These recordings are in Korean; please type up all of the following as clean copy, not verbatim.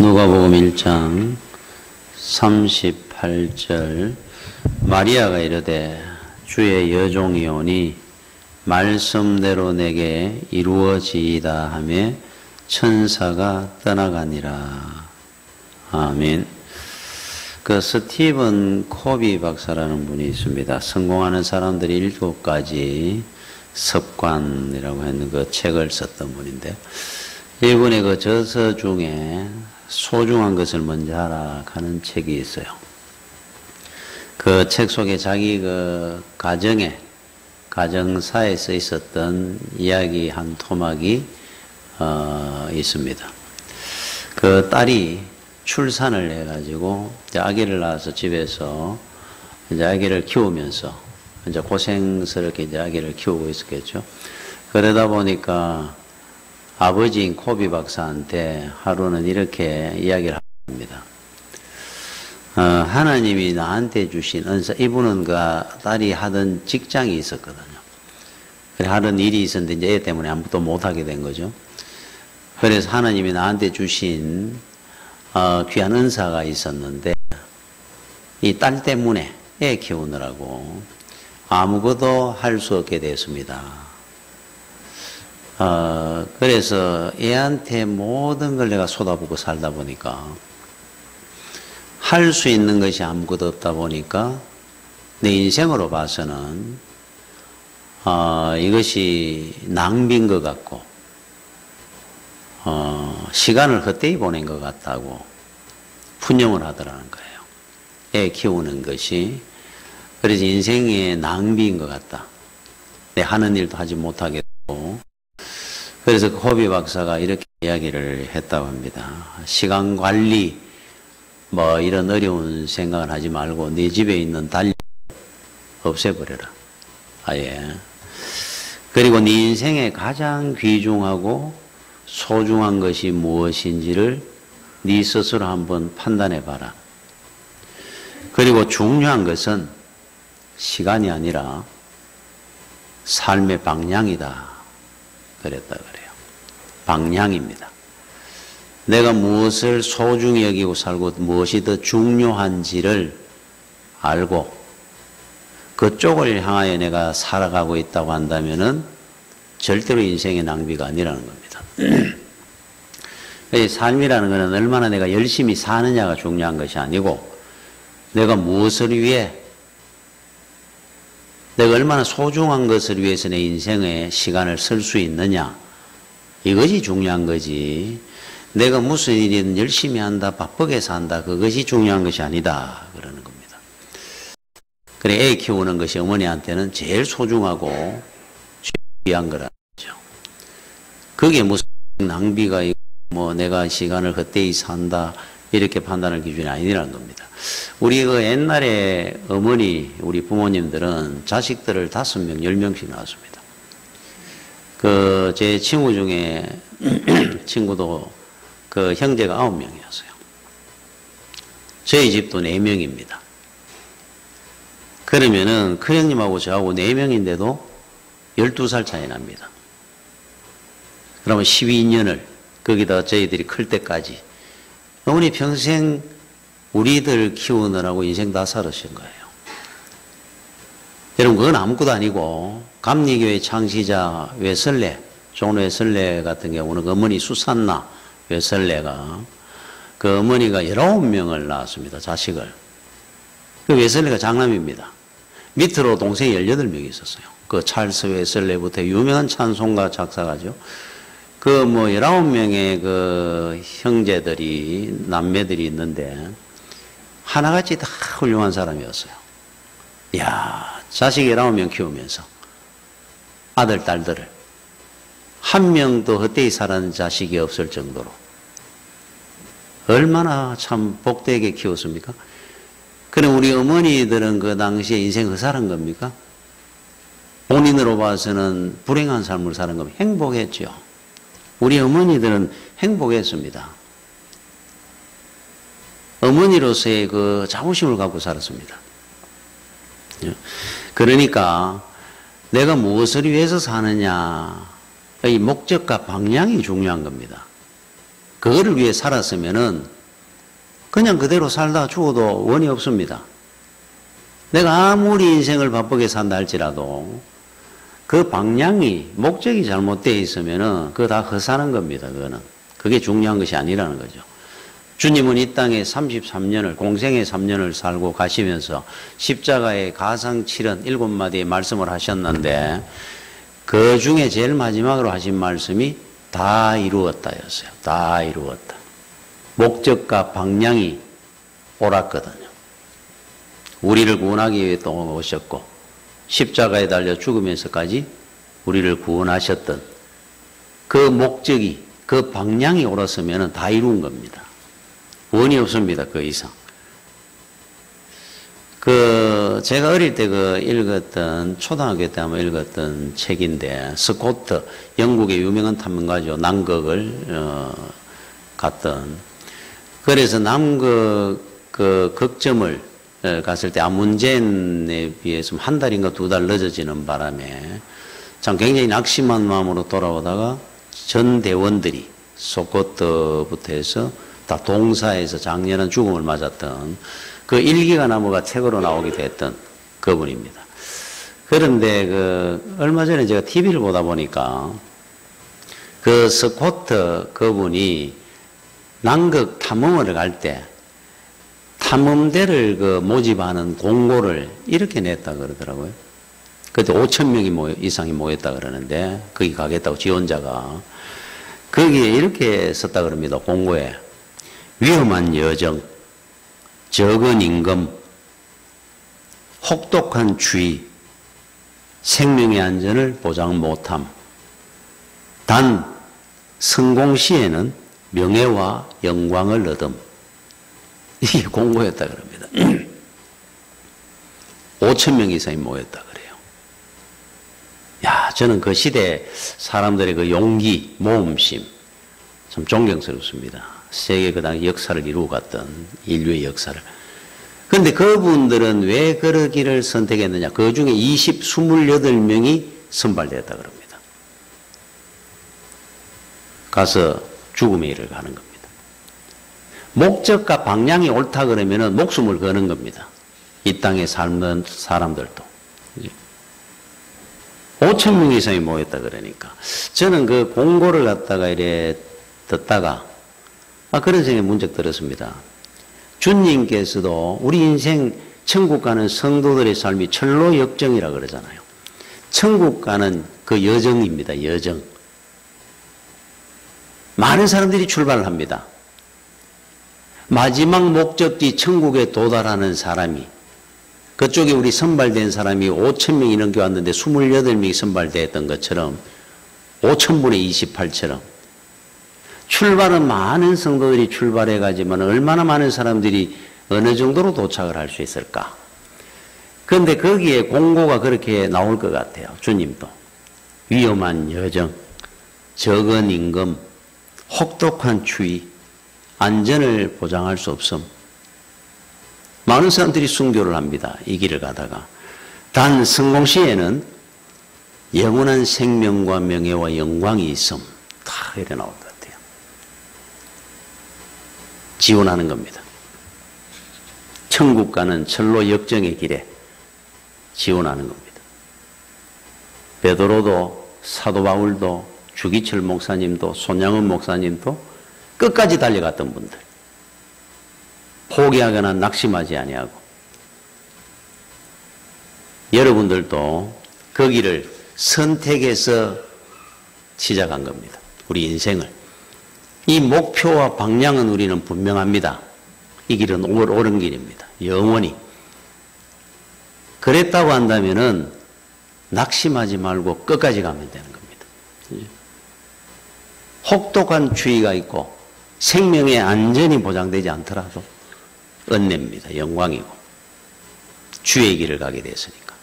누가복음 1장 38절 마리아가 이르되 주의 여종이오니 말씀대로 내게 이루어지이다 하며 천사가 떠나가니라. 아멘. 그 스티븐 코비 박사라는 분이 있습니다. 성공하는 사람들이 7가지 습관이라고 하는 그 책을 썼던 분인데, 이분의 그 저서 중에 소중한 것을 먼저 하라 하는 책이 있어요. 그 책 속에 자기 그 가정사에 써 있었던 이야기 한 토막이 있습니다. 그 딸이 출산을 해가지고 이제 아기를 낳아서 집에서 이제 아기를 키우면서 이제 고생스럽게 이제 아기를 키우고 있었겠죠. 그러다 보니까 아버지인 코비 박사한테 하루는 이렇게 이야기를 합니다. 하나님이 나한테 주신 은사, 이분은 그 딸이 하던 직장이 있었거든요. 그래 하던 일이 있었는데 이제 애 때문에 아무것도 못하게 된 거죠. 그래서 하나님이 나한테 주신 귀한 은사가 있었는데 이 딸 때문에 애 키우느라고 아무것도 할 수 없게 됐습니다. 그래서 애한테 모든 걸 내가 쏟아붓고 살다 보니까 할 수 있는 것이 아무것도 없다 보니까 내 인생으로 봐서는 이것이 낭비인 것 같고 시간을 헛되이 보낸 것 같다고 푸념을 하더라는 거예요. 애 키우는 것이. 그래서 인생의 낭비인 것 같다. 내 하는 일도 하지 못하게 되고. 그래서 코비 박사가 이렇게 이야기를 했다고 합니다. 시간 관리, 뭐 이런 어려운 생각을 하지 말고 네 집에 있는 달력 없애버려라. 아예. 그리고 네 인생에 가장 귀중하고 소중한 것이 무엇인지를 네 스스로 한번 판단해 봐라. 그리고 중요한 것은 시간이 아니라 삶의 방향이다. 그랬다 그래요. 방향입니다. 내가 무엇을 소중히 여기고 살고 무엇이 더 중요한지를 알고 그쪽을 향하여 내가 살아가고 있다고 한다면은 절대로 인생의 낭비가 아니라는 겁니다. 삶이라는 것은 얼마나 내가 열심히 사느냐가 중요한 것이 아니고 내가 무엇을 위해 내가 얼마나 소중한 것을 위해서 내 인생에 시간을 쓸 수 있느냐, 이것이 중요한 거지. 내가 무슨 일이든 열심히 한다, 바쁘게 산다, 그것이 중요한 것이 아니다 그러는 겁니다. 그래, 애 키우는 것이 어머니한테는 제일 소중하고 귀한 거라는 거죠. 그게 무슨 낭비가 있고 뭐 내가 시간을 헛되이 산다 이렇게 판단할 기준이 아니라는 겁니다. 우리 그 옛날에 어머니, 우리 부모님들은 자식들을 5명, 10명씩 낳았습니다. 그, 제 친구 중에, 친구도 그 형제가 9명이었어요. 저희 집도 4명입니다. 그러면은 큰형님하고 저하고 4명인데도 12살 차이 납니다. 그러면 12년을 거기다 저희들이 클 때까지 어머니 평생 우리들 키우느라고 인생 다 살으신 거예요. 여러분, 그건 아무것도 아니고 감리교회 창시자 외설례, 종로 외설례 같은 경우는 그 어머니 수산나 외설례가 그 어머니가 19명을 낳았습니다. 자식을. 그 외설례가 장남입니다. 밑으로 동생이 18명이 있었어요. 그 찰스 외설례부터 유명한 찬송가 작사가죠. 그 뭐 19명의 그 형제들이, 남매들이 있는데 하나같이 다 훌륭한 사람이었어요. 이야, 자식 19명 키우면서 아들, 딸들을 한 명도 헛되이 살아는 자식이 없을 정도로 얼마나 참 복되게 키웠습니까? 그럼 우리 어머니들은 그 당시에 인생 헛살은 겁니까? 본인으로 봐서는 불행한 삶을 사는 겁니다. 행복했죠. 우리 어머니들은 행복했습니다. 어머니로서의 그 자부심을 갖고 살았습니다. 그러니까 내가 무엇을 위해서 사느냐의 목적과 방향이 중요한 겁니다. 그거를 위해 살았으면은 그냥 그대로 살다 죽어도 원이 없습니다. 내가 아무리 인생을 바쁘게 산다 할지라도 그 방향이, 목적이 잘못되어 있으면은 그거 다 헛사는 겁니다. 그거는. 그게 중요한 것이 아니라는 거죠. 주님은 이 땅에 33년을, 공생의 3년을 살고 가시면서 십자가의 가상 7은 7마디의 말씀을 하셨는데 그 중에 제일 마지막으로 하신 말씀이 다 이루었다였어요. 다 이루었다. 목적과 방향이 옳았거든요. 우리를 구원하기 위해 또 오셨고 십자가에 달려 죽으면서까지 우리를 구원하셨던 그 목적이, 그 방향이 옳았으면 다 이룬 겁니다. 원이 없습니다. 그 이상. 제가 어릴 때 읽었던, 초등학교 때 한번 읽었던 책인데, 스코트, 영국의 유명한 탐험가죠. 남극을, 갔던. 그래서 남극, 극점을 갔을 때 아문젠에 비해서 한 달인가 2달 늦어지는 바람에 참 굉장히 낙심한 마음으로 돌아오다가 전 대원들이 스코트부터 해서 다 동사에서 장렬한 죽음을 맞았던 그 일기가 나무가 책으로 나오게 됐던 그분입니다. 그런데 얼마 전에 제가 TV를 보다 보니까 그 스코트 그분이 남극 탐험을 갈 때 탐험대를 모집하는 공고를 이렇게 냈다 그러더라고요. 그때 5,000명이 이상이 모였다 그러는데 거기 가겠다고 지원자가 거기에 이렇게 썼다 그럽니다. 공고에 위험한 여정, 적은 임금, 혹독한 추위, 생명의 안전을 보장 못함. 단 성공 시에는 명예와 영광을 얻음. 이게 공고였다 그럽니다. 5,000명 이상이 모였다 그래요. 야, 저는 그 시대 사람들의 그 용기, 모험심 참 존경스럽습니다. 세계 그 당시 역사를 이루고 갔던 인류의 역사를. 그런데 그분들은 왜 그런 길을 선택했느냐? 그 중에 28명이 선발되었다 그럽니다. 가서 죽음의 일을 가는 겁니다. 목적과 방향이 옳다 그러면은 목숨을 거는 겁니다. 이 땅에 살는 사람들도. 5,000명 이상이 모였다 그러니까. 저는 그 공고를 갖다가 이래 듣다가 그런 생각이 문득 들었습니다. 주님께서도 우리 인생 천국 가는 성도들의 삶이 철로 역정이라 그러잖아요. 천국 가는 그 여정입니다. 여정. 많은 사람들이 출발을 합니다. 마지막 목적지 천국에 도달하는 사람이, 그쪽에 우리 선발된 사람이 5,000명이 넘게 왔는데 28명이 선발됐던 것처럼 5,000분의 28처럼 출발은 많은 성도들이 출발해 가지만 얼마나 많은 사람들이 어느 정도로 도착을 할 수 있을까? 그런데 거기에 공고가 그렇게 나올 것 같아요. 주님도. 위험한 여정, 적은 임금, 혹독한 추위, 안전을 보장할 수 없음. 많은 사람들이 순교를 합니다. 이 길을 가다가. 단 성공 시에는 영원한 생명과 명예와 영광이 있음. 다 이래 나올 것 같아요. 지원하는 겁니다. 천국 가는 철로 역정의 길에 지원하는 겁니다. 베드로도 사도 바울도 주기철 목사님도 손양은 목사님도 끝까지 달려갔던 분들. 포기하거나 낙심하지 아니하고. 여러분들도 그 길을 선택해서 시작한 겁니다. 우리 인생을. 이 목표와 방향은 우리는 분명합니다. 이 길은 옳은 길입니다. 영원히. 그랬다고 한다면은 낙심하지 말고 끝까지 가면 되는 겁니다. 혹독한 추위가 있고 생명의 안전이 보장되지 않더라도 은혜입니다. 영광이고. 주의 길을 가게 됐으니까.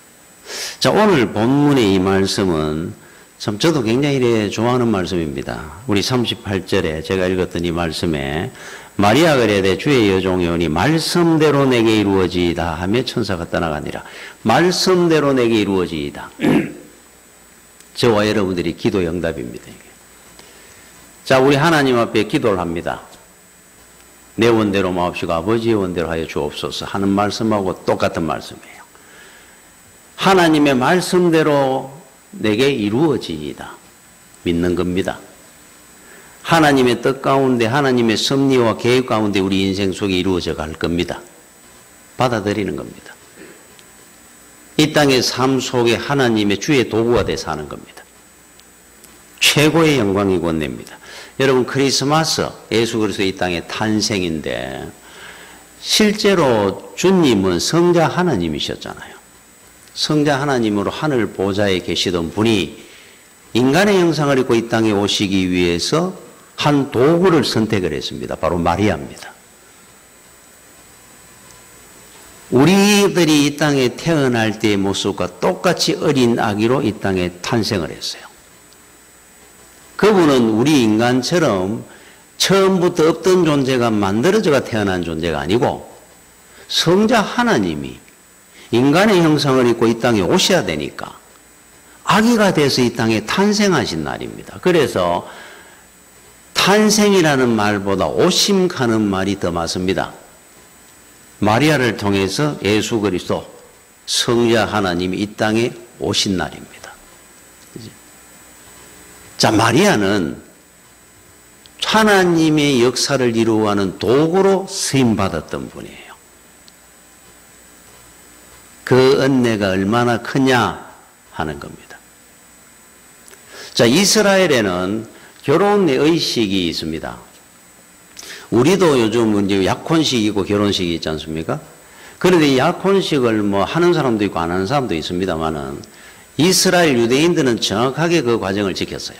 자, 오늘 본문의 이 말씀은 참 저도 굉장히 좋아하는 말씀입니다. 우리 38절에 제가 읽었던 이 말씀에 마리아가 이르되 주의 여종이 오니 말씀대로 내게 이루어지이다 하며 천사가 떠나가니라. 말씀대로 내게 이루어지이다. 저와 여러분들이 기도 응답입니다. 이게. 자, 우리 하나님 앞에 기도를 합니다. 내 원대로 마옵시고 아버지의 원대로 하여 주옵소서 하는 말씀하고 똑같은 말씀이에요. 하나님의 말씀대로 내게 이루어지이다. 믿는 겁니다. 하나님의 뜻 가운데 하나님의 섭리와 계획 가운데 우리 인생 속에 이루어져 갈 겁니다. 받아들이는 겁니다. 이 땅의 삶 속에 하나님의 주의 도구가 되어 사는 겁니다. 최고의 영광이고 은혜입니다. 여러분, 크리스마스 예수 그리스도의 이 땅의 탄생인데 실제로 주님은 성자 하나님이셨잖아요. 성자 하나님으로 하늘 보좌에 계시던 분이 인간의 형상을 입고 이 땅에 오시기 위해서 한 도구를 선택을 했습니다. 바로 마리아입니다. 우리들이 이 땅에 태어날 때의 모습과 똑같이 어린 아기로 이 땅에 탄생을 했어요. 그분은 우리 인간처럼 처음부터 없던 존재가 만들어져가 태어난 존재가 아니고 성자 하나님이 인간의 형상을 입고 이 땅에 오셔야 되니까 아기가 돼서 이 땅에 탄생하신 날입니다. 그래서 탄생이라는 말보다 오심가는 말이 더 맞습니다. 마리아를 통해서 예수 그리스도 성자 하나님이 이 땅에 오신 날입니다. 자, 마리아는 하나님의 역사를 이루어가는 도구로 쓰임받았던 분이에요. 그 은혜가 얼마나 크냐 하는 겁니다. 자, 이스라엘에는 결혼의 의식이 있습니다. 우리도 요즘 이제 약혼식이고 결혼식이 있지 않습니까? 그런데 약혼식을 뭐 하는 사람도 있고 안 하는 사람도 있습니다만은 이스라엘 유대인들은 정확하게 그 과정을 지켰어요.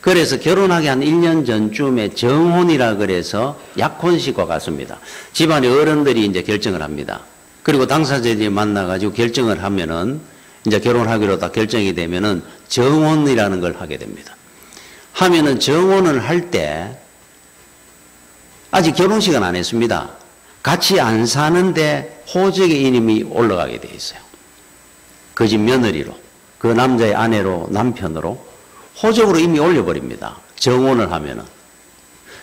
그래서 결혼하기 한 1년 전쯤에 정혼이라 그래서 약혼식과 같습니다. 집안의 어른들이 이제 결정을 합니다. 그리고 당사자들이 만나가지고 결정을 하면은 이제 결혼하기로 다 결정이 되면은 정혼이라는 걸 하게 됩니다. 하면은 정혼을 할 때 아직 결혼식은 안 했습니다. 같이 안 사는데 호적의 이름이 올라가게 돼 있어요. 그 집 며느리로, 그 남자의 아내로, 남편으로 호적으로 이미 올려버립니다. 정혼을 하면은.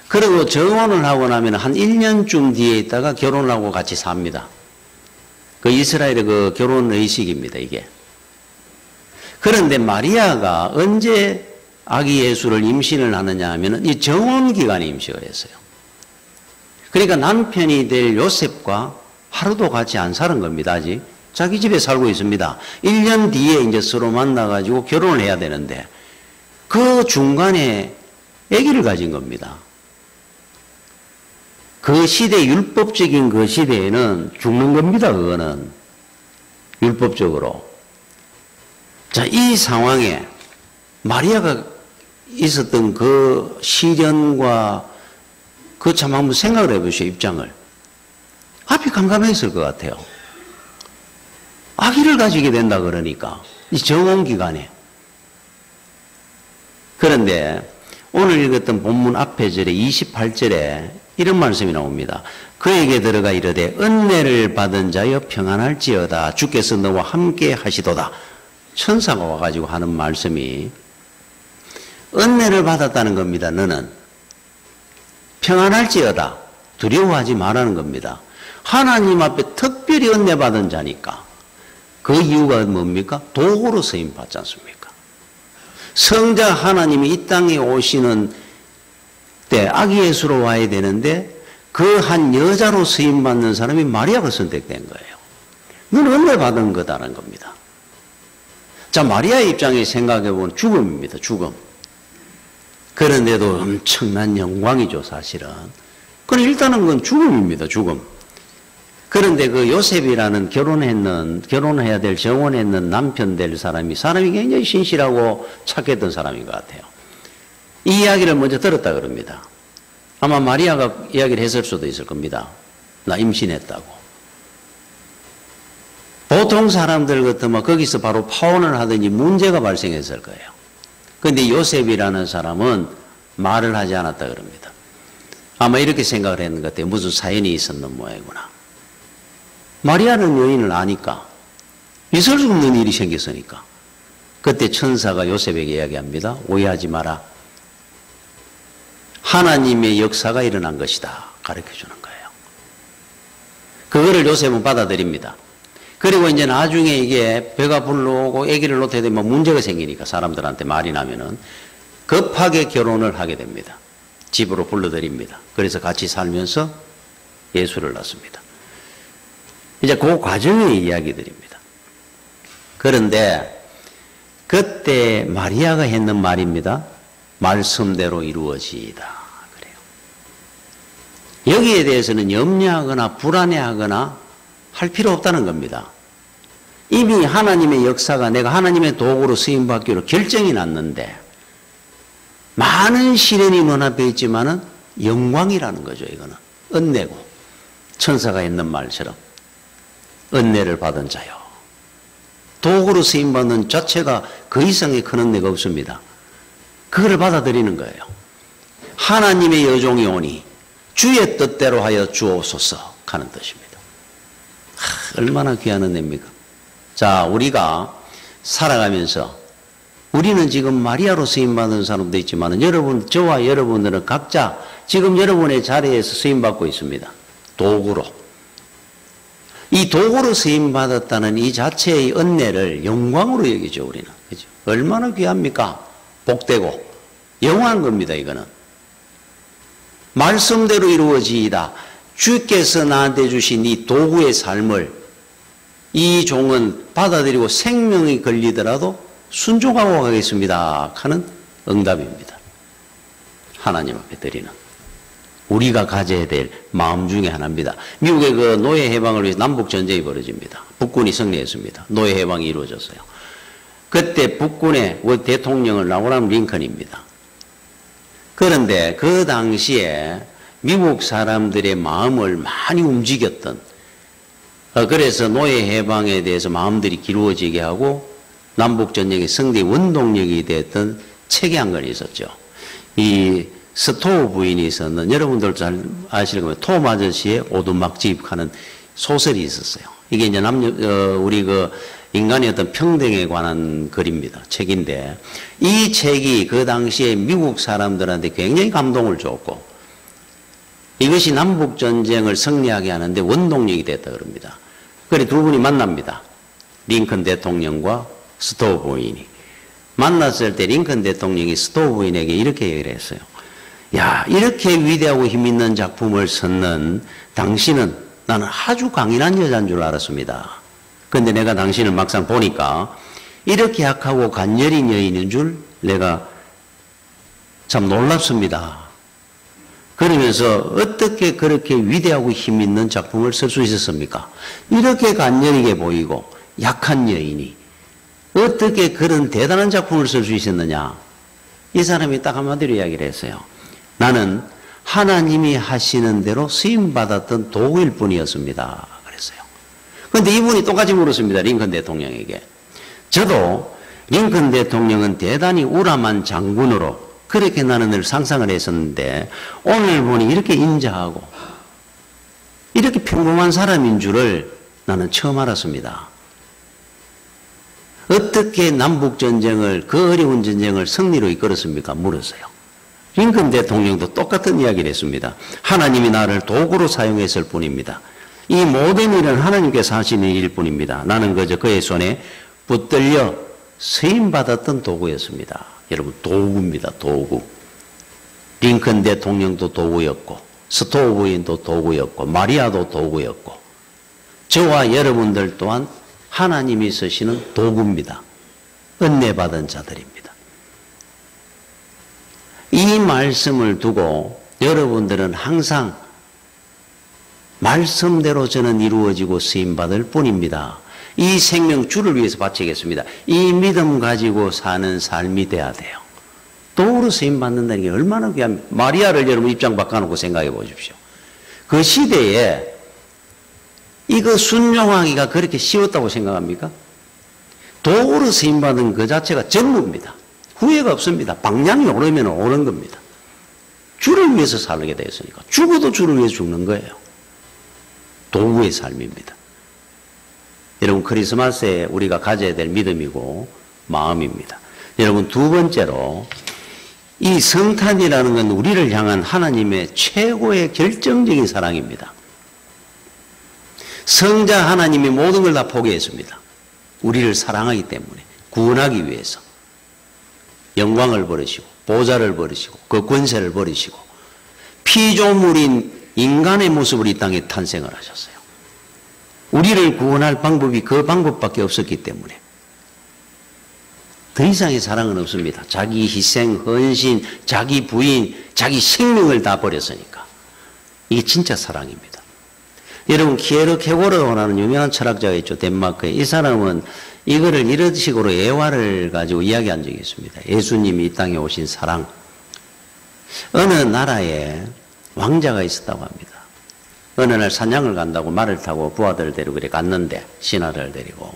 그리고 정혼을 하고 나면 한 1년쯤 뒤에 있다가 결혼을 하고 같이 삽니다. 그 이스라엘의 그 결혼 의식입니다, 이게. 그런데 마리아가 언제 아기 예수를 임신을 하느냐 하면은 이 정혼 기간에 임신을 했어요. 그러니까 남편이 될 요셉과 하루도 같이 안 사는 겁니다, 아직. 자기 집에 살고 있습니다. 1년 뒤에 이제 서로 만나가지고 결혼을 해야 되는데 그 중간에 아기를 가진 겁니다. 그 시대, 율법적인 그 시대에는 죽는 겁니다, 그거는. 율법적으로. 자, 이 상황에 마리아가 있었던 그 시련과 그 참 한번 생각을 해보시오, 입장을. 앞이 깜깜했을 것 같아요. 아기를 가지게 된다 그러니까. 이 정혼 기간에. 그런데 오늘 읽었던 본문 앞에 절에 28절에 이런 말씀이 나옵니다. 그에게 들어가 이르되 은혜를 받은 자여 평안할지어다. 주께서 너와 함께 하시도다. 천사가 와가지고 하는 말씀이 은혜를 받았다는 겁니다. 너는 평안할지어다. 두려워하지 말라는 겁니다. 하나님 앞에 특별히 은혜 받은 자니까. 그 이유가 뭡니까? 도구로 쓰임 받지 않습니까? 성자 하나님이 이 땅에 오시는 때 아기 예수로 와야 되는데 그 한 여자로 쓰임 받는 사람이 마리아가 선택된 거예요. 너는 은혜 받은 거다라는 겁니다. 자, 마리아의 입장에 생각해 보면 죽음입니다. 죽음. 그런데도 엄청난 영광이죠, 사실은. 그건 일단은 그건 죽음입니다, 죽음. 그런데 그 요셉이라는 결혼해야 될 정혼했는 남편 될 사람이 굉장히 신실하고 착했던 사람인 것 같아요. 이 이야기를 먼저 들었다 그럽니다. 아마 마리아가 이야기를 했을 수도 있을 겁니다. 나 임신했다고. 보통 사람들 같으면 거기서 바로 파혼을 하든지 문제가 발생했을 거예요. 그런데 요셉이라는 사람은 말을 하지 않았다 그럽니다. 아마 이렇게 생각을 했는 것 같아요. 무슨 사연이 있었는 모양이구나. 마리아는 여인을 아니까 있을 수 없는 일이 생겼으니까 그때 천사가 요셉에게 이야기합니다. 오해하지 마라. 하나님의 역사가 일어난 것이다 가르쳐 주는 거예요. 그거를 요셉은 받아들입니다. 그리고 이제 나중에 이게 배가 불러오고 아기를 놓게 되면 문제가 생기니까 사람들한테 말이 나면은 급하게 결혼을 하게 됩니다. 집으로 불러들입니다. 그래서 같이 살면서 예수를 낳습니다. 이제 그 과정의 이야기들입니다. 그런데 그때 마리아가 했는 말입니다. 말씀대로 이루어지이다. 그래요. 여기에 대해서는 염려하거나 불안해하거나 할 필요 없다는 겁니다. 이미 하나님의 역사가 내가 하나님의 도구로 쓰임받기로 결정이 났는데 많은 시련이 눈앞에 있지만은 영광이라는 거죠. 이거는 은혜고 천사가 했는 말처럼 은혜를 받은 자요. 도구로 쓰임받는 자체가 그 이상의 큰 은혜가 없습니다. 그걸 받아들이는 거예요. 하나님의 여종이 오니 주의 뜻대로 하여 주옵소서 하는 뜻입니다. 얼마나 귀한 은혜입니까? 자, 우리가 살아가면서 우리는 지금 마리아로 쓰임받은 사람도 있지만 여러분, 저와 여러분들은 각자 지금 여러분의 자리에서 쓰임받고 있습니다. 도구로. 이 도구로 쓰임받았다는 이 자체의 은혜를 영광으로 여기죠, 우리는. 그죠? 얼마나 귀합니까? 복되고 영원한 겁니다, 이거는. 말씀대로 이루어지이다. 주께서 나한테 주신 이 도구의 삶을 이 종은 받아들이고 생명이 걸리더라도 순종하고 가겠습니다 하는 응답입니다. 하나님 앞에 드리는 우리가 가져야 될 마음 중에 하나입니다. 미국의 그 노예 해방을 위해서 남북전쟁이 벌어집니다. 북군이 승리했습니다. 노예 해방이 이루어졌어요. 그때 북군의 대통령은 아브라함 링컨입니다. 그런데 그 당시에 미국 사람들의 마음을 많이 움직였던, 그래서 노예 해방에 대해서 마음들이 기울어지게 하고 남북전쟁의 승리 원동력이 됐던 책이 한 권 있었죠. 이 스토우 부인이 있었는, 여러분들 잘 아실 거면 톰 아저씨의 오두막집 하는 소설이 있었어요. 이게 이제 우리 그 인간의 어떤 평등에 관한 글입니다. 책인데, 이 책이 그 당시에 미국 사람들한테 굉장히 감동을 줬고, 이것이 남북전쟁을 승리하게 하는데 원동력이 됐다 그럽니다. 그래 두 분이 만납니다. 링컨 대통령과 스토우 부인이. 만났을 때 링컨 대통령이 스토우 부인에게 이렇게 얘기를 했어요. 야, 이렇게 위대하고 힘있는 작품을 썼는 당신은 나는 아주 강인한 여자인 줄 알았습니다. 그런데 내가 당신을 막상 보니까 이렇게 약하고 간열인 여인인 줄 내가 참 놀랍습니다. 그러면서 어떻게 그렇게 위대하고 힘있는 작품을 쓸 수 있었습니까? 이렇게 간열하게 보이고 약한 여인이 어떻게 그런 대단한 작품을 쓸 수 있었느냐? 이 사람이 딱 한마디로 이야기를 했어요. 나는 하나님이 하시는 대로 쓰임받았던 도구일 뿐이었습니다. 그랬어요. 그런데 이분이 똑같이 물었습니다. 링컨 대통령에게. 저도 링컨 대통령은 대단히 우람한 장군으로 그렇게 나는 늘 상상을 했었는데 오늘 보니 이렇게 인자하고 이렇게 평범한 사람인 줄을 나는 처음 알았습니다. 어떻게 남북전쟁을, 그 어려운 전쟁을 승리로 이끌었습니까? 물었어요. 링컨 대통령도 똑같은 이야기를 했습니다. 하나님이 나를 도구로 사용했을 뿐입니다. 이 모든 일은 하나님께서 하시는 일일 뿐입니다. 나는 그저 그의 손에 붙들려 쓰임받았던 도구였습니다. 여러분, 도구입니다. 도구. 링컨 대통령도 도구였고, 스토우 부인도 도구였고, 마리아도 도구였고, 저와 여러분들 또한 하나님이 쓰시는 도구입니다. 은혜받은 자들입니다. 이 말씀을 두고 여러분들은 항상 말씀대로 저는 이루어지고 쓰임받을 뿐입니다. 이 생명 주를 위해서 바치겠습니다. 이 믿음 가지고 사는 삶이 돼야 돼요. 도구로 쓰임받는다는 게 얼마나 귀합니까? 마리아를 여러분 입장 바꿔놓고 생각해 보십시오. 그 시대에 이거 순종하기가 그렇게 쉬웠다고 생각합니까? 도구로 쓰임받은 그 자체가 전부입니다. 후회가 없습니다. 방향이 오르면 오른 겁니다. 주를 위해서 살게 되었으니까. 죽어도 주를 위해서 죽는 거예요. 도구의 삶입니다. 여러분, 크리스마스에 우리가 가져야 될 믿음이고 마음입니다. 여러분, 두 번째로 이 성탄이라는 건 우리를 향한 하나님의 최고의 결정적인 사랑입니다. 성자 하나님이 모든 걸 다 포기했습니다. 우리를 사랑하기 때문에, 구원하기 위해서. 영광을 버리시고, 보좌를 버리시고, 그 권세를 버리시고, 피조물인 인간의 모습으로 이 땅에 탄생을 하셨어요. 우리를 구원할 방법이 그 방법밖에 없었기 때문에 더 이상의 사랑은 없습니다. 자기 희생, 헌신, 자기 부인, 자기 생명을 다 버렸으니까. 이게 진짜 사랑입니다. 여러분, 키에르케고르라는 유명한 철학자가 있죠. 덴마크에. 이 사람은 이거를 이런 식으로 예화를 가지고 이야기한 적이 있습니다. 예수님이 이 땅에 오신 사랑. 어느 나라에 왕자가 있었다고 합니다. 어느 날 사냥을 간다고 말을 타고 부하들을 데리고 그래 갔는데, 신하를 데리고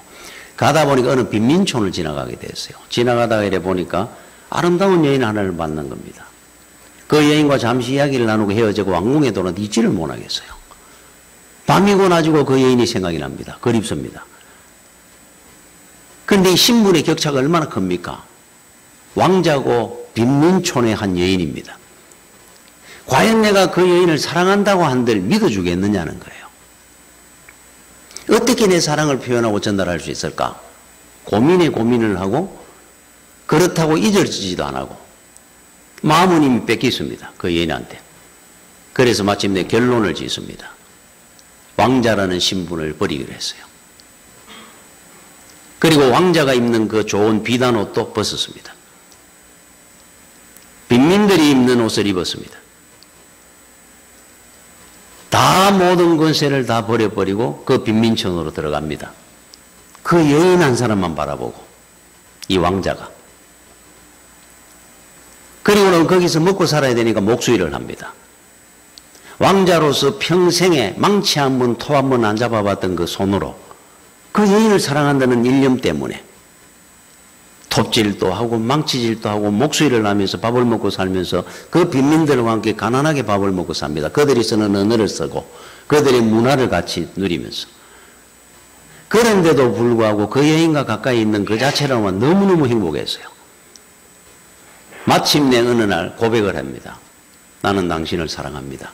가다 보니까 어느 빈민촌을 지나가게 됐어요. 지나가다가 이래 보니까 아름다운 여인 하나를 만난 겁니다. 그 여인과 잠시 이야기를 나누고 헤어지고 왕궁에 돌아도 잊지를 못하겠어요. 밤이고 낮이고 그 여인이 생각이 납니다. 그립습니다. 그런데 이 신분의 격차가 얼마나 큽니까? 왕자고 빈민촌의 한 여인입니다. 과연 내가 그 여인을 사랑한다고 한들 믿어주겠느냐는 거예요. 어떻게 내 사랑을 표현하고 전달할 수 있을까? 고민에 고민을 하고 그렇다고 잊어지지도 안 하고 마음은 이미 뺏겼습니다. 그 여인한테. 그래서 마침내 결론을 짓습니다. 왕자라는 신분을 버리기로 했어요. 그리고 왕자가 입는 그 좋은 비단 옷도 벗었습니다. 빈민들이 입는 옷을 입었습니다. 다 모든 권세를 다 버려버리고 그 빈민촌으로 들어갑니다. 그 여인 한 사람만 바라보고, 이 왕자가. 그리고는 거기서 먹고 살아야 되니까 목수일을 합니다. 왕자로서 평생에 망치 한 번, 토 한 번 안 잡아봤던 그 손으로 그 여인을 사랑한다는 일념 때문에 톱질도 하고 망치질도 하고 목수일을 하면서 밥을 먹고 살면서 그 빈민들과 함께 가난하게 밥을 먹고 삽니다. 그들이 쓰는 언어를 쓰고 그들의 문화를 같이 누리면서. 그런데도 불구하고 그 여인과 가까이 있는 그 자체로만 너무너무 행복했어요. 마침내 어느 날 고백을 합니다. 나는 당신을 사랑합니다.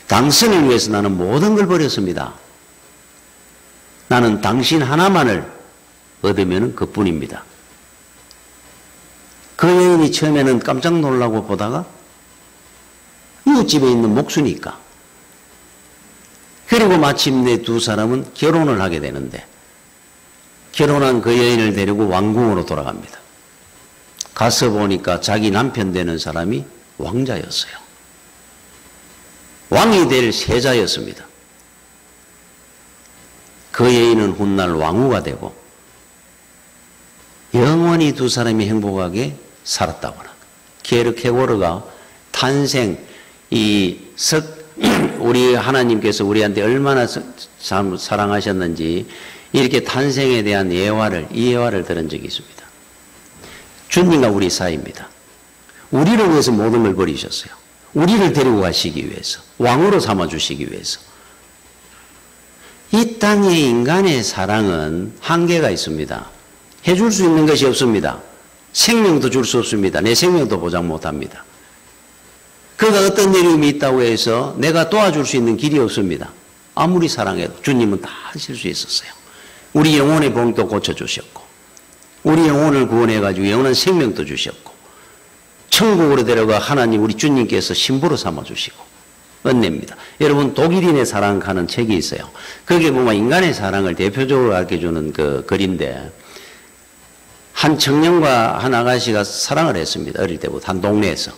당신을 위해서 나는 모든 걸 버렸습니다. 나는 당신 하나만을 얻으면 그뿐입니다. 그 여인이 처음에는 깜짝 놀라고 보다가 이웃집에 있는 목수니까. 그리고 마침내 두 사람은 결혼을 하게 되는데 결혼한 그 여인을 데리고 왕궁으로 돌아갑니다. 가서 보니까 자기 남편 되는 사람이 왕자였어요. 왕이 될 세자였습니다. 그 여인은 훗날 왕후가 되고 영원히 두 사람이 행복하게 살았다고 합니다. 키에르케고르가 탄생, 우리 하나님께서 우리한테 얼마나 사랑하셨는지 이렇게 탄생에 대한 이 예화를 들은 적이 있습니다. 주님과 우리 사이입니다. 우리를 위해서 모든 걸 버리셨어요. 우리를 데리고 가시기 위해서, 왕으로 삼아주시기 위해서. 이 땅의 인간의 사랑은 한계가 있습니다. 해줄 수 있는 것이 없습니다. 생명도 줄 수 없습니다. 내 생명도 보장 못합니다. 그가 어떤 어려움이 있다고 해서 내가 도와줄 수 있는 길이 없습니다. 아무리 사랑해도 주님은 다 하실 수 있었어요. 우리 영혼의 병도 고쳐주셨고 우리 영혼을 구원해가지고 영원한 생명도 주셨고 천국으로 데려가 하나님 우리 주님께서 신부로 삼아주시고 은혜입니다. 여러분 독일인의 사랑 하는 책이 있어요. 거기에 보면 인간의 사랑을 대표적으로 가르쳐주는 그 글인데 한 청년과 한 아가씨가 사랑을 했습니다. 어릴 때부터 한 동네에서.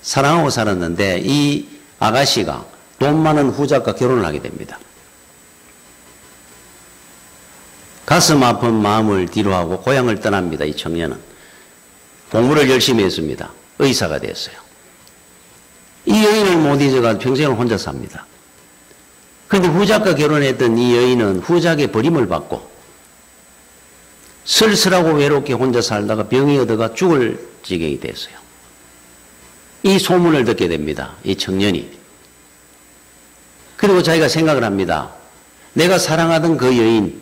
사랑하고 살았는데 이 아가씨가 돈 많은 후작과 결혼을 하게 됩니다. 가슴 아픈 마음을 뒤로하고 고향을 떠납니다. 이 청년은. 공부를 열심히 했습니다. 의사가 됐어요. 이 여인을 못 잊어가 평생을 혼자 삽니다. 그런데 후작과 결혼했던 이 여인은 후작의 버림을 받고 쓸쓸하고 외롭게 혼자 살다가 병이 얻어가 죽을 지경이 됐어요. 이 소문을 듣게 됩니다. 이 청년이. 그리고 자기가 생각을 합니다. 내가 사랑하던 그 여인,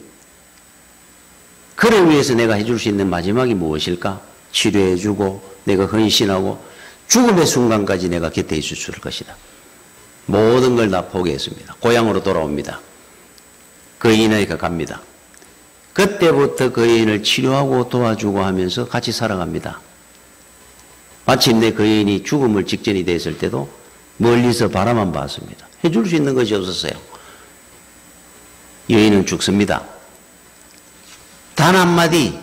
그를 위해서 내가 해줄 수 있는 마지막이 무엇일까? 치료해주고 내가 헌신하고 죽음의 순간까지 내가 곁에 있을 수 있을 것이다. 모든 걸 다 포기했습니다. 고향으로 돌아옵니다. 그 여인에게 갑니다. 그때부터 그 여인을 치료하고 도와주고 하면서 같이 살아갑니다. 마침내 그 여인이 죽음을 직전이 됐을 때도 멀리서 바라만 봤습니다. 해줄 수 있는 것이 없었어요. 여인은 죽습니다. 단 한마디,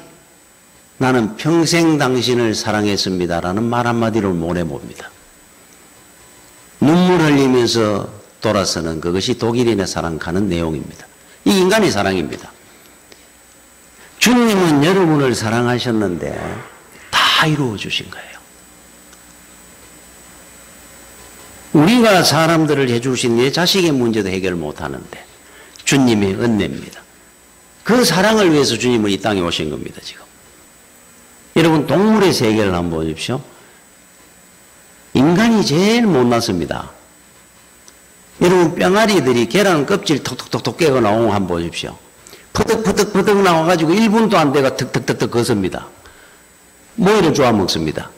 나는 평생 당신을 사랑했습니다라는 말 한마디를 못 해봅니다. 눈물 흘리면서 돌아서는 그것이 독일인의 사랑 가는 내용입니다. 이 인간의 사랑입니다. 주님은 여러분을 사랑하셨는데 다 이루어 주신 거예요. 우리가 사람들을 해줄 수 있는 내 자식의 문제도 해결 못하는데 주님의 은혜입니다. 그 사랑을 위해서 주님은 이 땅에 오신 겁니다. 지금 여러분 동물의 세계를 한번 보십시오. 인간이 제일 못났습니다. 여러분 뿅아리들이 계란 껍질 톡톡톡톡 깨고 나오는 거 한번 보십시오. 퍼득퍼득 나와가지고 1분도 안 돼가 턱턱턱턱 거습니다. 모이를 쪼아 먹습니다.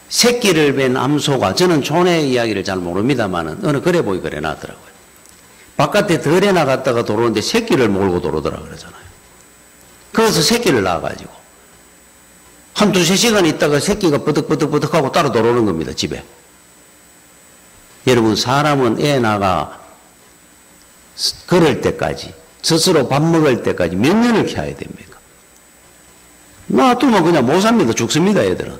새끼를 뵌 암소가, 저는 촌의 이야기를 잘 모릅니다만은 어느 그래 보이 그래 놨더라고요. 바깥에 덜에 나갔다가 돌아오는데 새끼를 몰고 돌아오더라 그러잖아요. 그래서 새끼를 낳아가지고 한 두세 시간 있다가 새끼가 버덕버덕 하고 따라 돌아오는 겁니다. 집에. 여러분 사람은 애 낳아 걸을 때까지 스스로 밥 먹을 때까지 몇 년을 키워야 됩니까? 놔두면 그냥 못 삽니다. 죽습니다. 애들은.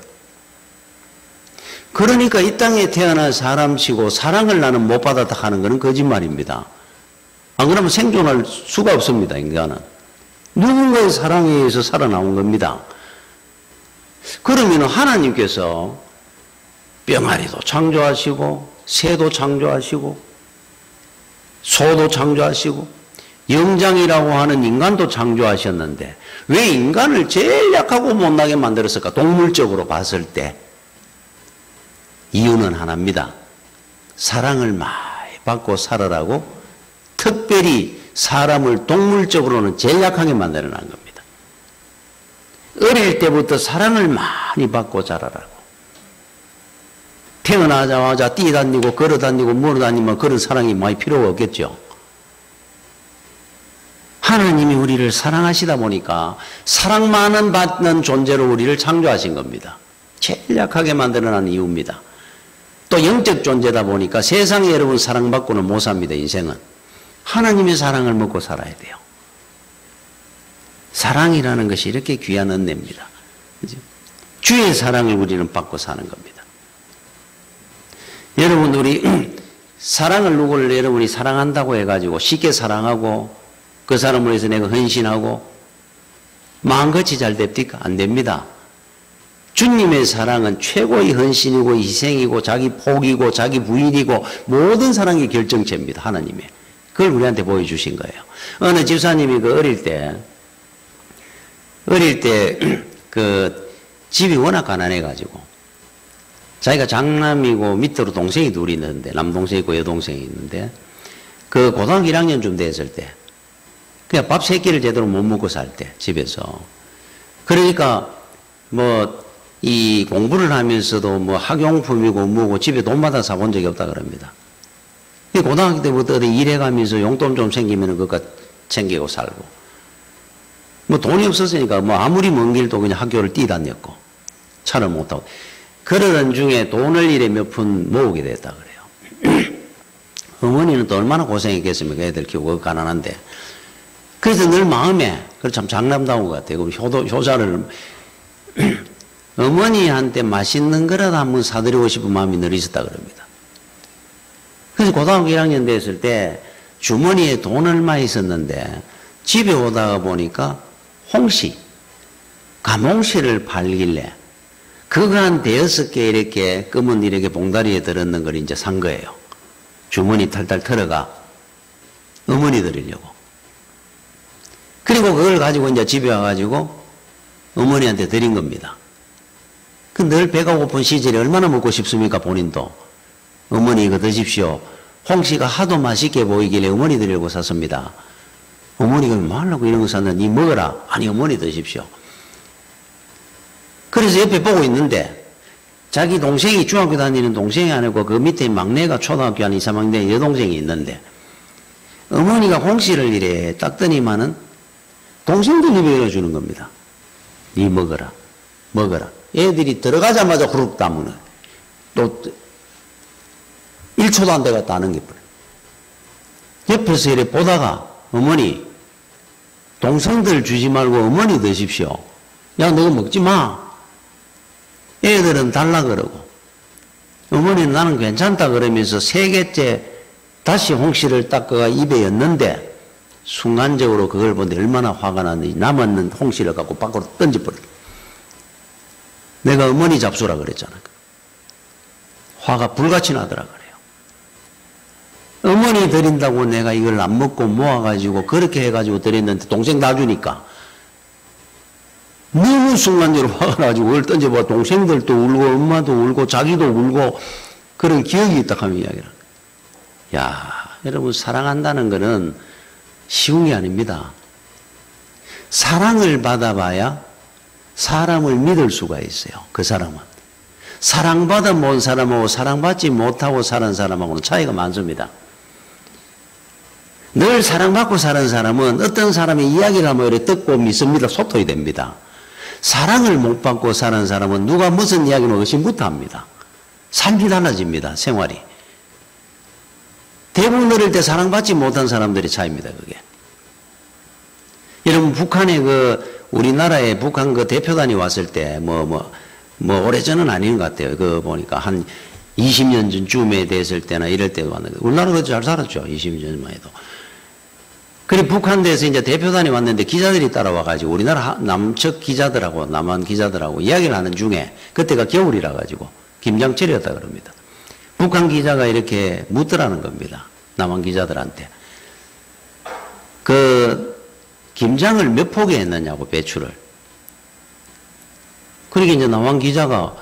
그러니까 이 땅에 태어난 사람치고 사랑을 나는 못 받았다 하는 것은 거짓말입니다. 안 그러면 생존할 수가 없습니다. 인간은. 누군가의 사랑에 의해서 살아나온 겁니다. 그러면 하나님께서 병아리도 창조하시고 새도 창조하시고 소도 창조하시고 영장이라고 하는 인간도 창조하셨는데 왜 인간을 제일 약하고 못나게 만들었을까? 동물적으로 봤을 때 이유는 하나입니다. 사랑을 많이 받고 살아라고 특별히 사람을 동물적으로는 제일 약하게 만들어 놓은 겁니다. 어릴 때부터 사랑을 많이 받고 자라라고. 태어나자마자 뛰다니고 걸어다니고 물어다니면 그런 사랑이 많이 필요가 없겠죠. 하나님이 우리를 사랑하시다 보니까 사랑 많은 받는 존재로 우리를 창조하신 겁니다. 제일 약하게 만들어 놓은 이유입니다. 또 영적 존재다 보니까 세상에 여러분 사랑받고는 못 삽니다. 인생은. 하나님의 사랑을 먹고 살아야 돼요. 사랑이라는 것이 이렇게 귀한 은혜입니다. 그죠? 주의 사랑을 우리는 받고 사는 겁니다. 여러분 우리 사랑을 누구를 여러분이 사랑한다고 해가지고 쉽게 사랑하고 그 사람을 위해서 내가 헌신하고 마음같이 잘 됩니까? 안 됩니다. 주님의 사랑은 최고의 헌신이고 희생이고 자기 포기고 자기 부인이고 모든 사랑의 결정체입니다. 하나님의. 그걸 우리한테 보여주신 거예요. 어느 집사님이 그 어릴 때 그 집이 워낙 가난해가지고 자기가 장남이고 밑으로 동생이 둘이 있는데 남동생이 있고 여동생이 있는데 그 고등학교 1학년쯤 됐을 때 그냥 밥 3끼를 제대로 못 먹고 살 때 집에서 그러니까 뭐 이 공부를 하면서도 뭐 학용품이고 뭐고 집에 돈 받아 사본 적이 없다 그럽니다. 고등학교 때부터 어디 일해가면서 용돈 좀 생기면 그것 챙기고 살고 뭐 돈이 없었으니까 뭐 아무리 먼 길도 그냥 학교를 뛰다녔고 차를 못 타고 그러던 중에 돈을 이래 몇 푼 모으게 됐다 그래요. 어머니는 또 얼마나 고생했겠습니까? 애들 키우고 가난한데. 그래서 늘 마음에 그 참 장남다운 것 같아요. 효자를 어머니한테 맛있는 거라도 한번 사드리고 싶은 마음이 늘 있었다 그럽니다. 그래서 고등학교 1학년 됐을 때 주머니에 돈 얼마 있었는데 집에 오다가 보니까 홍시, 감홍시를 팔길래 그거 한 5개 이렇게 검은 이렇게 봉다리에 들었는 걸 이제 산 거예요. 주머니 탈탈 털어가 어머니 드리려고. 그리고 그걸 가지고 이제 집에 와가지고 어머니한테 드린 겁니다. 그 늘 배가 고픈 시절에 얼마나 먹고 싶습니까, 본인도. 어머니 이거 드십시오. 홍시가 하도 맛있게 보이길래 어머니 드리려고 샀습니다. 어머니가 뭐 하려고 이런 거 샀는데 니 먹어라. 아니 어머니 드십시오. 그래서 옆에 보고 있는데 자기 동생이 중학교 다니는 동생이 아니고 그 밑에 막내가 초등학교 한 2, 3학년 여동생이 있는데 어머니가 홍시를 이래 닦더니만은 동생들 입에 열어주는 겁니다. 니 먹어라. 먹어라. 애들이 들어가자마자 후룩 따먹는 또 1초도 안 돼가 따는 게 뿐이에요. 옆에서 이래 보다가 어머니 동생들 주지 말고 어머니 드십시오. 야 너가 먹지 마. 애들은 달라 그러고 어머니는 나는 괜찮다 그러면서 3개째 다시 홍시를 닦아가 입에 였는데 순간적으로 그걸 보는데 얼마나 화가 났는지 남았는 홍시를 갖고 밖으로 던져버려. 내가 어머니 잡수라 그랬잖아. 화가 불같이 나더라 그래요. 어머니 드린다고 내가 이걸 안 먹고 모아가지고 그렇게 해가지고 드렸는데 동생 다 주니까 너무 순간적으로 화가 나가지고 그걸 던져봐. 동생들도 울고 엄마도 울고 자기도 울고 그런 기억이 있다 하면 이야기를. 야, 여러분 사랑한다는 것은 쉬운 게 아닙니다. 사랑을 받아봐야 사람을 믿을 수가 있어요. 그 사람은. 사랑받아 본 사람하고 사랑받지 못하고 사는 사람하고는 차이가 많습니다. 늘 사랑받고 사는 사람은 어떤 사람의 이야기를 하면 이렇게 듣고 믿습니다. 소통이 됩니다. 사랑을 못 받고 사는 사람은 누가 무슨 이야기는 의심부터 합니다. 삶이 달라집니다. 생활이. 대부분 어릴 때 사랑받지 못한 사람들의 차이입니다. 그게. 여러분 북한에 우리나라에 북한 대표단이 왔을 때 오래전은 아닌 것 같아요. 보니까 한 20년 전쯤에 됐을 때나 이럴 때 왔는데 우리나라가 잘 살았죠. 20년 전만 해도. 그래 북한대에서 이제 대표단이 왔는데 기자들이 따라와가지고 우리나라 남측 기자들하고 남한 기자들하고 이야기를 하는 중에 그때가 겨울이라 가지고 김장철이었다 그럽니다. 북한 기자가 이렇게 묻더라는 겁니다. 남한 기자들한테. 김장을 몇 포기 했느냐고 배추를. 그러니까 이제 남한 기자가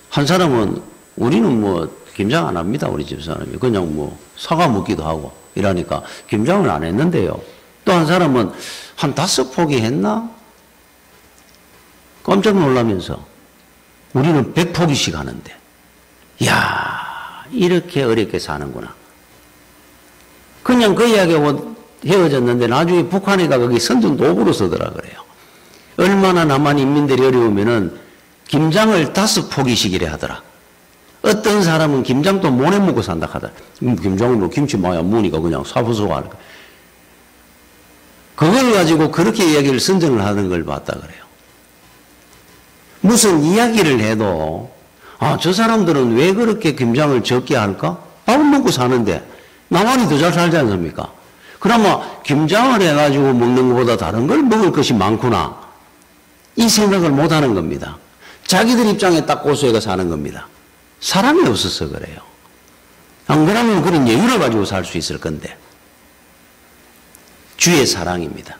한 사람은 우리는 김장 안 합니다. 우리 집 사람이. 그냥 사과 먹기도 하고 이러니까 김장을 안 했는데요. 또 한 사람은 한 5포기 했나? 깜짝 놀라면서 우리는 100포기씩 하는데. 이야, 이렇게 어렵게 사는구나. 그냥 그 이야기하고 헤어졌는데 나중에 북한에 가 거기 선전 도구로 쓰더라 그래요. 얼마나 남한 인민들이 어려우면은 김장을 5포기씩 이래 하더라. 어떤 사람은 김장도 못해 먹고 산다 하더라. 김장은 김치 마야 무니까 그냥 사부수고 하는 거. 그걸 가지고 그렇게 이야기를 선전을 하는 걸 봤다 그래요. 무슨 이야기를 해도 저 사람들은 왜 그렇게 김장을 적게 할까? 밥을 먹고 사는데 남한이 더 잘 살지 않습니까? 그러면 김장을 해가지고 먹는 것보다 다른 걸 먹을 것이 많구나. 이 생각을 못 하는 겁니다. 자기들 입장에 딱 고수해가 사는 겁니다. 사람이 없어서 그래요. 안 그러면 그런 여유를 가지고 살 수 있을 건데. 주의 사랑입니다.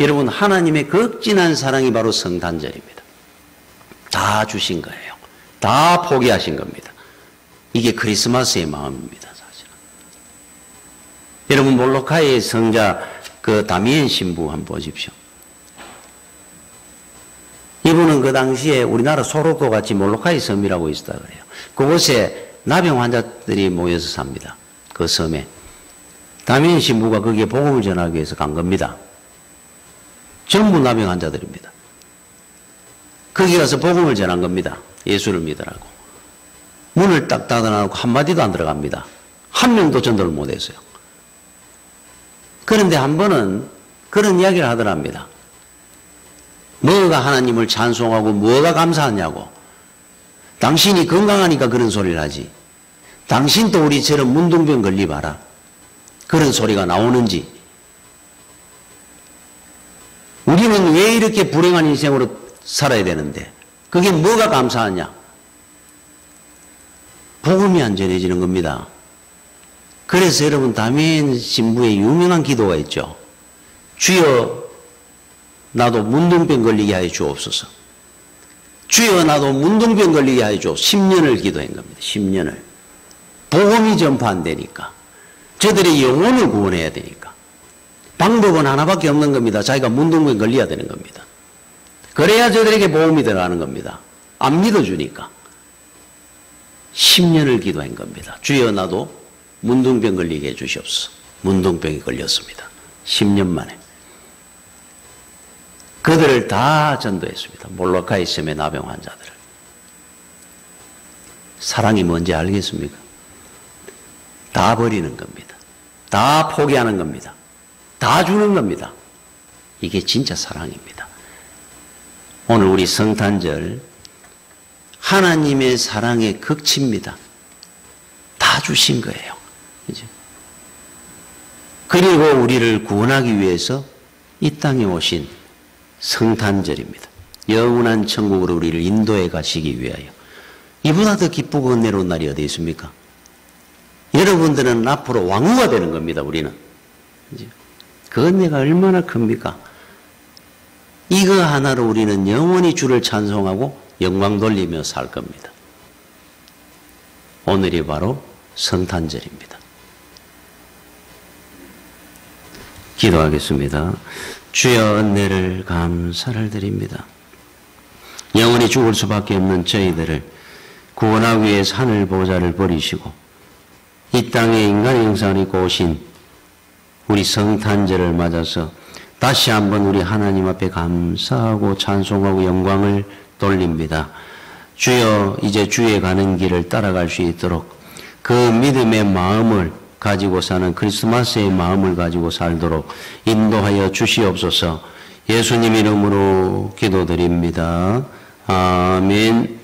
여러분 하나님의 극진한 사랑이 바로 성탄절입니다. 다 주신 거예요. 다 포기하신 겁니다. 이게 크리스마스의 마음입니다. 사실은. 여러분 몰로카이의 성자 다미엔 신부 한번 보십시오. 이분은 그 당시에 우리나라 소록도 같이 몰로카이 섬이라고 있었다 그래요. 그곳에 나병 환자들이 모여서 삽니다. 그 섬에. 다미엔 신부가 거기에 복음을 전하기 위해서 간 겁니다. 전부 나병 환자들입니다. 거기 가서 복음을 전한 겁니다. 예수를 믿으라고. 문을 딱 닫아놓고 한마디도 안 들어갑니다. 한 명도 전도를 못했어요. 그런데 한 번은 그런 이야기를 하더랍니다. 뭐가 하나님을 찬송하고 뭐가 감사하냐고. 당신이 건강하니까 그런 소리를 하지. 당신도 우리처럼 문둥병 걸리봐라. 그런 소리가 나오는지. 우리는 왜 이렇게 불행한 인생으로 살아야 되는데 그게 뭐가 감사하냐? 복음이 안 전해지는 겁니다. 그래서 여러분 다미엔 신부의 유명한 기도가 있죠. 주여 나도 문둥병 걸리게 하여 주옵소서. 주여 나도 문둥병 걸리게 하여 주옵소서. 10년을 기도한 겁니다. 10년을. 복음이 전파 안 되니까. 저들의 영혼을 구원해야 되니까. 방법은 하나밖에 없는 겁니다. 자기가 문둥병 걸려야 되는 겁니다. 그래야 저들에게 보험이 들어가는 겁니다. 안 믿어주니까. 10년을 기도한 겁니다. 주여 나도 문둥병 걸리게 해주시옵소서. 문둥병이 걸렸습니다. 10년 만에. 그들을 다 전도했습니다. 몰로카이 섬의 나병 환자들을. 사랑이 뭔지 알겠습니까? 다 버리는 겁니다. 다 포기하는 겁니다. 다 주는 겁니다. 이게 진짜 사랑입니다. 오늘 우리 성탄절 하나님의 사랑의 극치입니다. 다 주신 거예요. 그죠? 그리고 우리를 구원하기 위해서 이 땅에 오신 성탄절입니다. 영원한 천국으로 우리를 인도해 가시기 위하여. 이보다 더 기쁘고 은혜로운 날이 어디 있습니까? 여러분들은 앞으로 왕후가 되는 겁니다. 우리는. 그 은혜가 얼마나 큽니까? 이거 하나로 우리는 영원히 주를 찬송하고 영광 돌리며 살 겁니다. 오늘이 바로 성탄절입니다. 기도하겠습니다. 주여 은혜를 감사를 드립니다. 영원히 죽을 수밖에 없는 저희들을 구원하기 위해서 하늘 보좌를 버리시고 이 땅에 인간의 형상을 입고 오신 우리 성탄절을 맞아서 다시 한번 우리 하나님 앞에 감사하고 찬송하고 영광을 돌립니다. 주여 이제 주의 가는 길을 따라갈 수 있도록 그 믿음의 마음을 가지고 사는 크리스마스의 마음을 가지고 살도록 인도하여 주시옵소서. 예수님 이름으로 기도드립니다. 아멘.